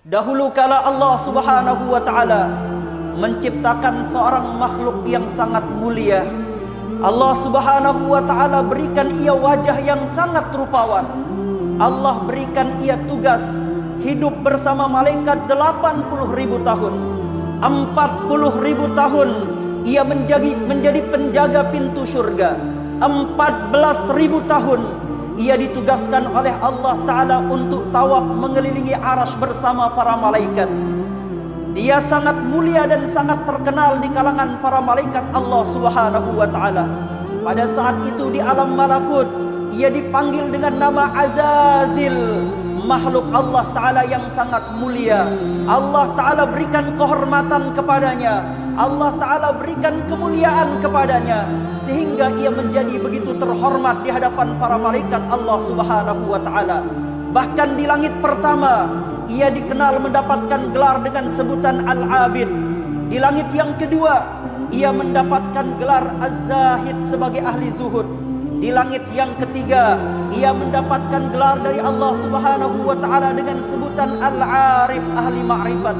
Dahulu kala Allah Subhanahu wa taala menciptakan seorang makhluk yang sangat mulia. Allah Subhanahu wa taala berikan ia wajah yang sangat rupawan. Allah berikan ia tugas hidup bersama malaikat 80.000 tahun. 40.000 tahun ia menjadi penjaga pintu surga. 14.000 tahun ia ditugaskan oleh Allah Ta'ala untuk tawaf mengelilingi arasy bersama para malaikat. Dia sangat mulia dan sangat terkenal di kalangan para malaikat Allah Subhanahu wa Ta'ala. Pada saat itu di alam malakut ia dipanggil dengan nama Azazil, makhluk Allah Ta'ala yang sangat mulia. Allah Ta'ala berikan kehormatan kepadanya, Allah Ta'ala berikan kemuliaan kepadanya, sehingga ia menjadi begitu terhormat di hadapan para malaikat Allah Subhanahu wa Ta'ala. Bahkan di langit pertama ia dikenal mendapatkan gelar dengan sebutan Al-Abid. Di langit yang kedua ia mendapatkan gelar Az-Zahid sebagai ahli zuhud. Di langit yang ketiga ia mendapatkan gelar dari Allah Subhanahu wa Ta'ala dengan sebutan Al-Arif, ahli ma'rifat.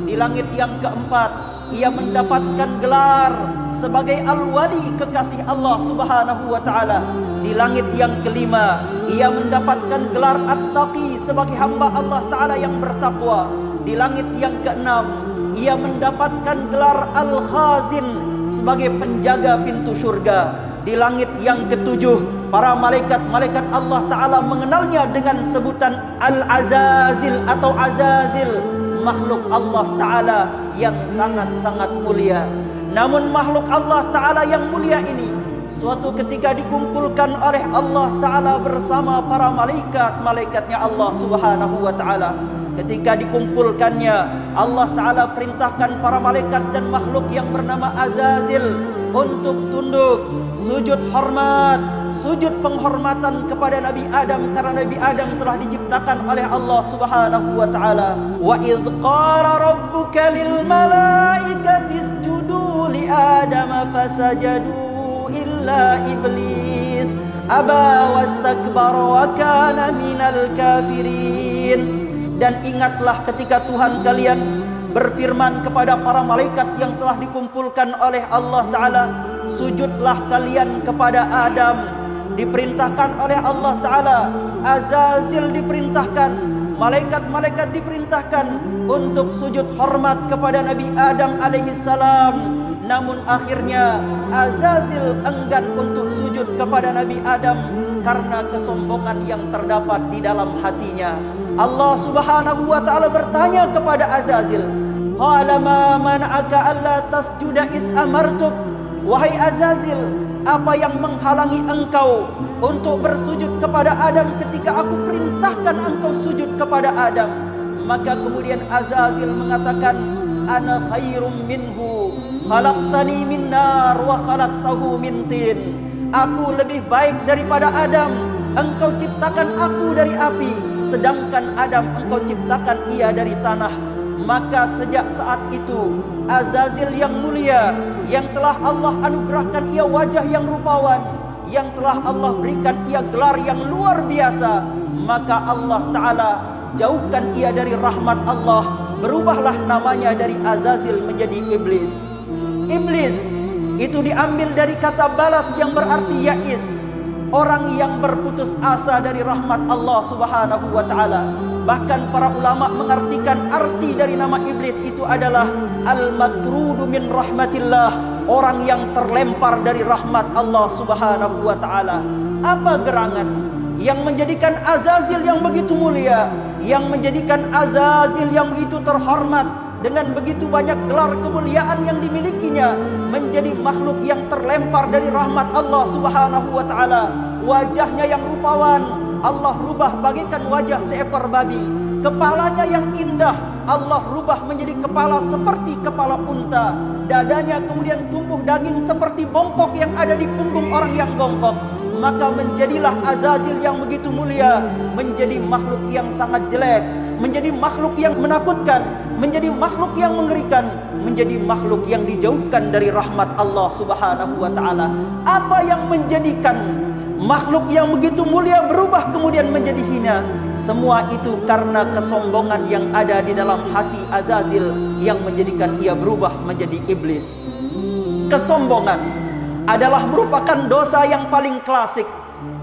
Di langit yang keempat ia mendapatkan gelar sebagai Al-Wali, kekasih Allah Subhanahu wa Ta'ala. Di langit yang kelima ia mendapatkan gelar At-Taqi sebagai hamba Allah Ta'ala yang bertakwa. Di langit yang keenam ia mendapatkan gelar Al-Khazin sebagai penjaga pintu surga. Di langit yang ketujuh para malaikat-malaikat Allah Ta'ala mengenalnya dengan sebutan Al-Azazil atau Azazil, makhluk Allah Ta'ala yang sangat-sangat mulia. Namun makhluk Allah Ta'ala yang mulia ini suatu ketika dikumpulkan oleh Allah Ta'ala bersama para malaikat-malaikatnya Allah Subhanahu wa Ta'ala. Ketika dikumpulkannya, Allah Ta'ala perintahkan para malaikat dan makhluk yang bernama Azazil untuk tunduk, sujud hormat, sujud penghormatan kepada Nabi Adam, karena Nabi Adam telah diciptakan oleh Allah Subhanahu wa Ta'ala. Wa idz qala rabbuka lil malaikati isjudu li Adam fasajadu illa iblis aba wastakbara wa kana minal kafirin. Dan ingatlah ketika Tuhan kalian berfirman kepada para malaikat yang telah dikumpulkan oleh Allah Ta'ala, sujudlah kalian kepada Adam. Diperintahkan oleh Allah Ta'ala, Azazil diperintahkan, malaikat-malaikat diperintahkan untuk sujud hormat kepada Nabi Adam alaihissalam. Namun akhirnya Azazil enggan untuk sujud kepada Nabi Adam karena kesombongan yang terdapat di dalam hatinya. Allah Subhanahu wa Ta'ala bertanya kepada Azazil, qala ma man'aka alla tasjuda id amartuk. Wahai Azazil, apa yang menghalangi engkau untuk bersujud kepada Adam ketika aku perintahkan engkau sujud kepada Adam? Maka kemudian Azazil mengatakan, ana khairum minhu, khalaqtani min nar wa khalaqtahu min tin. Aku lebih baik daripada Adam, engkau ciptakan aku dari api, sedangkan Adam engkau ciptakan ia dari tanah. Maka sejak saat itu Azazil yang mulia, yang telah Allah anugerahkan ia wajah yang rupawan, yang telah Allah berikan ia gelar yang luar biasa, maka Allah Ta'ala jauhkan ia dari rahmat Allah. Berubahlah namanya dari Azazil menjadi Iblis. Iblis itu diambil dari kata balas yang berarti ya'is, orang yang berputus asa dari rahmat Allah Subhanahu wa Ta'ala. Bahkan para ulama mengartikan arti dari nama iblis itu adalah al-matrudu min rahmatillah, orang yang terlempar dari rahmat Allah Subhanahu wa Ta'ala. Apa gerangan yang menjadikan Azazil yang begitu mulia, yang menjadikan Azazil yang begitu terhormat dengan begitu banyak gelar kemuliaan yang dimilikinya, menjadi makhluk yang terlempar dari rahmat Allah Subhanahu wa Ta'ala? Wajahnya yang rupawan Allah rubah bagaikan wajah seekor babi. Kepalanya yang indah Allah rubah menjadi kepala seperti kepala unta. Dadanya kemudian tumbuh daging seperti bongkok yang ada di punggung orang yang bongkok. Maka menjadilah Azazil yang begitu mulia menjadi makhluk yang sangat jelek, menjadi makhluk yang menakutkan, menjadi makhluk yang mengerikan, menjadi makhluk yang dijauhkan dari rahmat Allah Subhanahu wa Ta'ala. Apa yang menjadikan makhluk yang begitu mulia berubah kemudian menjadi hina. Semua itu karena kesombongan yang ada di dalam hati Azazil yang menjadikan ia berubah menjadi iblis. Kesombongan adalah merupakan dosa yang paling klasik.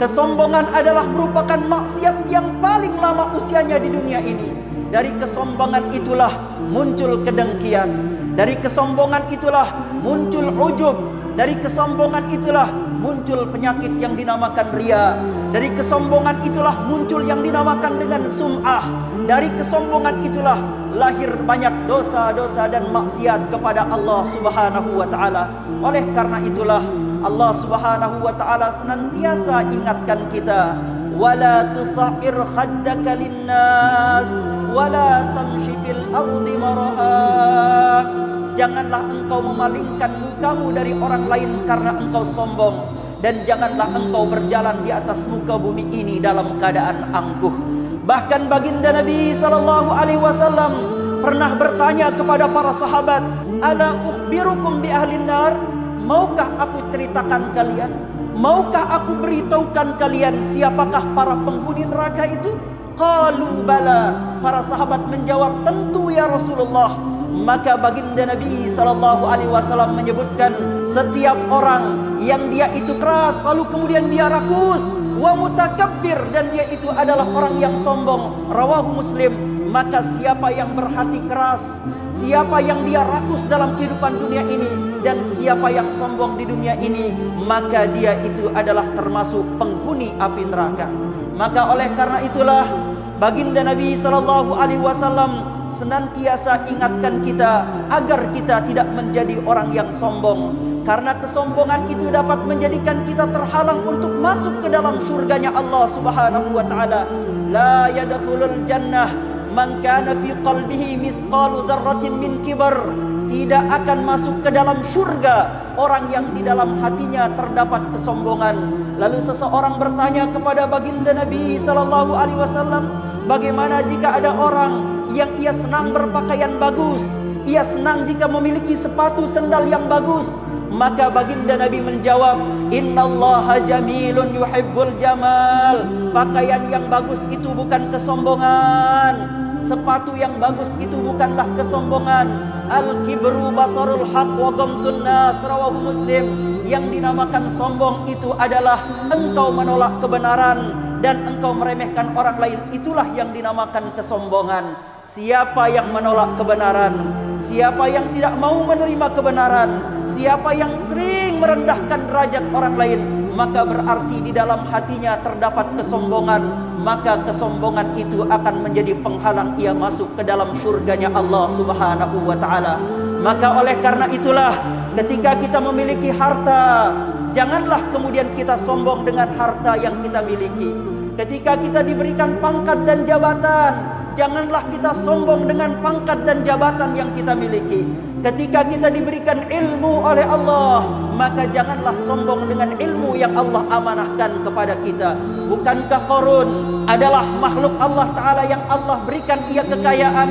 Kesombongan adalah merupakan maksiat yang paling lama usianya di dunia ini. Dari kesombongan itulah muncul kedengkian. Dari kesombongan itulah muncul ujub. Dari kesombongan itulah muncul penyakit yang dinamakan ria. Dari kesombongan itulah muncul yang dinamakan dengan sum'ah. Dari kesombongan itulah lahir banyak dosa-dosa dan maksiat kepada Allah Subhanahu wa taala. Oleh karena itulah Allah Subhanahu wa taala senantiasa ingatkan kita, wala tusair khaddaka linnas wala tamshi fil ardi maraha. Janganlah engkau memalingkan mukamu dari orang lain karena engkau sombong, dan janganlah engkau berjalan di atas muka bumi ini dalam keadaan angkuh. Bahkan baginda Nabi sallallahu alaihi wasallam pernah bertanya kepada para sahabat, "Ala ukhbirukum bi ahlin nar?" Maukah aku ceritakan kalian? Maukah aku beritahukan kalian siapakah para penghuni neraka itu? Qalu bala. Para sahabat menjawab, tentu ya Rasulullah. Maka baginda Nabi SAW menyebutkan, setiap orang yang dia itu keras lalu kemudian dia rakus, wa mutakabbir, dan dia itu adalah orang yang sombong. Rawahu Muslim. Maka siapa yang berhati keras, siapa yang dia rakus dalam kehidupan dunia ini, dan siapa yang sombong di dunia ini, maka dia itu adalah termasuk penghuni api neraka. Maka oleh karena itulah baginda Nabi SAW senantiasa ingatkan kita agar kita tidak menjadi orang yang sombong, karena kesombongan itu dapat menjadikan kita terhalang untuk masuk ke dalam surganya Allah Subhanahu wa taala. La yadkhulul jannah man kana fi qalbihi misqalu dzarratin min kibar. Tidak akan masuk ke dalam surga orang yang di dalam hatinya terdapat kesombongan. Lalu seseorang bertanya kepada baginda Nabi sallallahu alaihi wasallam, bagaimana jika ada orang yang ia senang berpakaian bagus, ia senang jika memiliki sepatu sendal yang bagus? Maka baginda Nabi menjawab, innallaha jamilun yuhibbul jamal. Pakaian yang bagus itu bukan kesombongan. Sepatu yang bagus itu bukanlah kesombongan. Al-kibru batarul haq wa ghamtun nas. Rawahu Muslim. Yang dinamakan sombong itu adalah engkau menolak kebenaran dan engkau meremehkan orang lain. Itulah yang dinamakan kesombongan. Siapa yang menolak kebenaran, siapa yang tidak mau menerima kebenaran, siapa yang sering merendahkan derajat orang lain, maka berarti di dalam hatinya terdapat kesombongan. Maka kesombongan itu akan menjadi penghalang ia masuk ke dalam surganya Allah Subhanahu wa ta'ala. Maka oleh karena itulah, ketika kita memiliki harta, janganlah kemudian kita sombong dengan harta yang kita miliki. Ketika kita diberikan pangkat dan jabatan, janganlah kita sombong dengan pangkat dan jabatan yang kita miliki. Ketika kita diberikan ilmu oleh Allah, maka janganlah sombong dengan ilmu yang Allah amanahkan kepada kita. Bukankah Qarun adalah makhluk Allah Ta'ala yang Allah berikan ia kekayaan,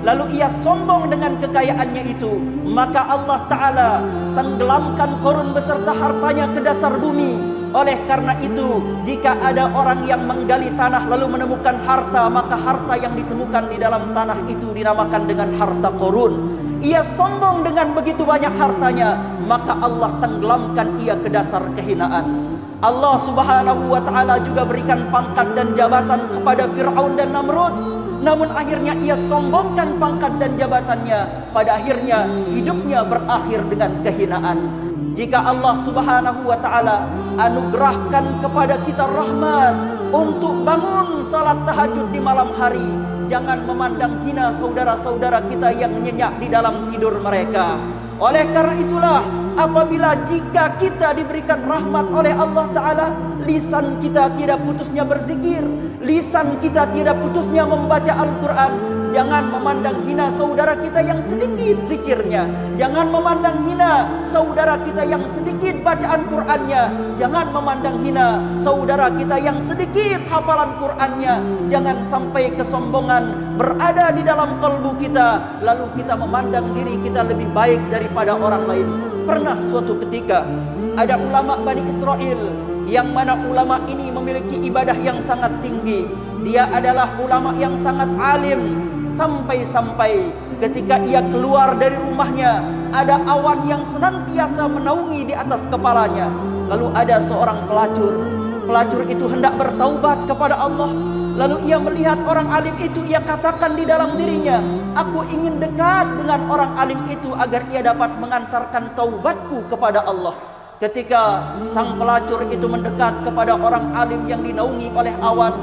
lalu ia sombong dengan kekayaannya itu? Maka Allah Ta'ala tenggelamkan Qarun beserta hartanya ke dasar bumi. Oleh karena itu, jika ada orang yang menggali tanah lalu menemukan harta, maka harta yang ditemukan di dalam tanah itu dinamakan dengan harta Qarun. Ia sombong dengan begitu banyak hartanya, maka Allah tenggelamkan ia ke dasar kehinaan. Allah Subhanahu wa ta'ala juga berikan pangkat dan jabatan kepada Fir'aun dan Namrud, namun akhirnya ia sombongkan pangkat dan jabatannya. Pada akhirnya hidupnya berakhir dengan kehinaan. Jika Allah Subhanahu wa ta'ala anugerahkan kepada kita rahmat untuk bangun salat tahajud di malam hari, jangan memandang hina saudara-saudara kita yang nyenyak di dalam tidur mereka. Oleh karena itulah, apabila jika kita diberikan rahmat oleh Allah Ta'ala, lisan kita tidak putusnya berzikir, lisan kita tidak putusnya membaca Al-Quran, jangan memandang hina saudara kita yang sedikit zikirnya. Jangan memandang hina saudara kita yang sedikit bacaan Qur'annya. Jangan memandang hina saudara kita yang sedikit hafalan Qur'annya. Jangan sampai kesombongan berada di dalam kalbu kita, lalu kita memandang diri kita lebih baik daripada orang lain. Pernah suatu ketika ada ulama Bani Israel yang mana ulama ini memiliki ibadah yang sangat tinggi. Dia adalah ulama yang sangat alim, sampai-sampai ketika ia keluar dari rumahnya ada awan yang senantiasa menaungi di atas kepalanya. Lalu ada seorang pelacur itu hendak bertaubat kepada Allah. Lalu ia melihat orang alim itu, ia katakan di dalam dirinya, aku ingin dekat dengan orang alim itu agar ia dapat mengantarkan taubatku kepada Allah. Ketika sang pelacur itu mendekat kepada orang alim yang dinaungi oleh awan,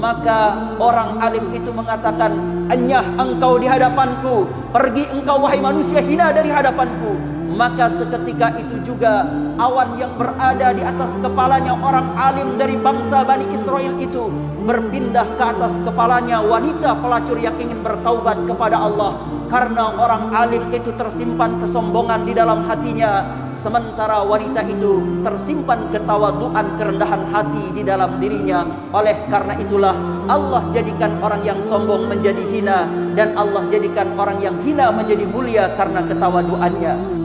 maka orang alim itu mengatakan, "Anyah engkau di hadapanku, pergi engkau wahai manusia hina dari hadapanku." Maka seketika itu juga awan yang berada di atas kepalanya orang alim dari bangsa Bani Israel itu berpindah ke atas kepalanya wanita pelacur yang ingin bertaubat kepada Allah. Karena orang alim itu tersimpan kesombongan di dalam hatinya, sementara wanita itu tersimpan ketawaduan, kerendahan hati di dalam dirinya. Oleh karena itulah Allah jadikan orang yang sombong menjadi hina, dan Allah jadikan orang yang hina menjadi mulia karena ketawaduannya.